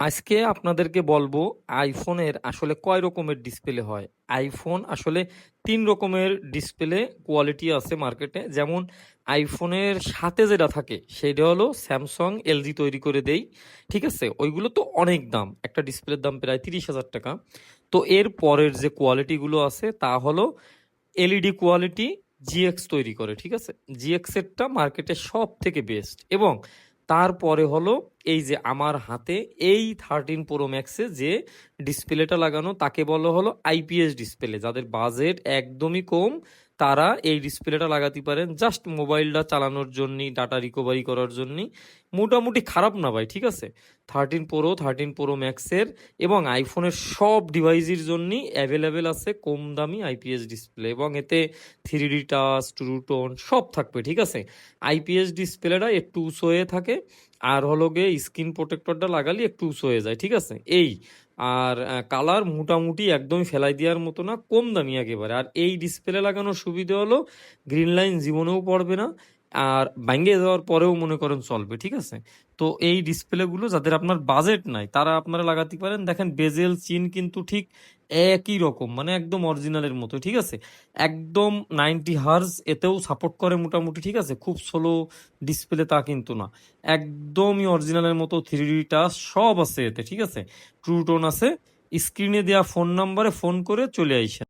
আজকে আপনাদেরকে বলবো আইফোনের আসলে কয় রকমের ডিসপ্লে হয়। আইফোন আসলে ৩ রকমের ডিসপ্লে কোয়ালিটি আছে মার্কেটে। যেমন আইফোনের সাথে যেটা থাকে সেটা হলো স্যামসাং এলজি তৈরি করে দেই, ঠিক আছে? ওইগুলো তো অনেক দাম, একটা ডিসপ্লের দাম প্রায় ৩০,০০০ টাকা। তো এর পরের যে কোয়ালিটিগুলো আছে তা হলো এলইডি কোয়ালিটি, জিএক্স তৈরি করে, ঠিক আছে? জিএক্স এরটা মার্কেটে সব থেকে বেস্ট। এবং তারপরে হলো এই যে আমার হাতে এই 13 প্রো ম্যাক্সে যে ডিসপ্লেটা লাগানো তাকে বলা হলো আইপিএস ডিসপ্লে। যাদের বাজেট একদমই কম তারা এই ডিসপ্লেটা লাগাতে পারেন, জাস্ট মোবাইলটা চালানোর জন্যই, ডাটা রিকভারি করার জন্যই। মোটামুটি খারাপ না ভাই, ঠিক আছে? 13 প্রো ম্যাক্সের এবং আইফোনের সব ডিভাইসের জন্যই অ্যাভেলেবেল আছে কম দামি আইপিএস ডিসপ্লে, এবং এতে 3D টাচ, ট্রু টোন সব থাকবে, ঠিক আছে? আইপিএস ডিসপ্লেটা একটু উঁচু হয়ে থাকে, আর হলো গিয়ে স্ক্রিন প্রোটেক্টরটা লাগালে একটু উঁচু হয়ে যায়, ঠিক আছে? এই আর কালার মোটামুটি একদমই ফেলাই দেওয়ার মতো না, কম দামি একেবারে। আর এই ডিসপ্লে লাগানোর সুবিধা হলো গ্রিন লাইন জীবনেও পড়বে না, আর ভাঙে যাওয়ার পরেও মনে করেন চলবে, ঠিক আছে? তো এই ডিসপ্লেগুলো যাদের আপনার বাজেট নাই তারা আপনারা লাগাতে পারেন। দেখেন বেজেল চিন কিন্তু ঠিক একই রকম, মানে একদম অরিজিনালের মতো, ঠিক আছে? একদম 90 হার্জ এতেও সাপোর্ট করে মোটামুটি, ঠিক আছে? খুব স্লো ডিসপ্লে তা কিন্তু না, একদমই অরিজিনালের মতো। 3D টাচ সব আছে এতে, ঠিক আছে? ট্রু টোন আছে। স্ক্রিনে দেওয়া ফোন নাম্বারে ফোন করে চলে আইসেন।